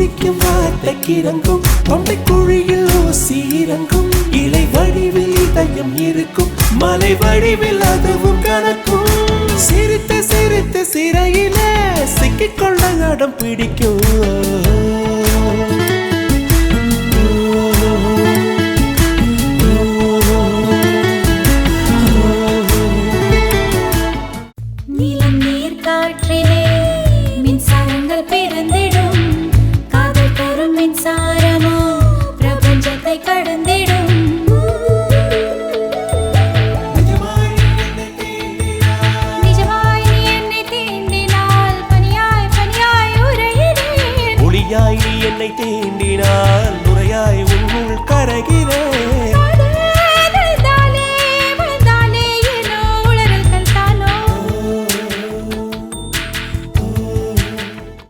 சிரிக்கும் வார்த்தைக்கிறங்கும் தொண்டை குழியில் ஊசி இறங்கும் இலை வடிவில் இதயம் இருக்கும் மலை வடிவில் அதுவும் கணக்கும் சிரித்து சிரித்து சிறையில சிக்கிக்கொள்ள அடம் பிடிக்கும் என்னை தீண்டினால்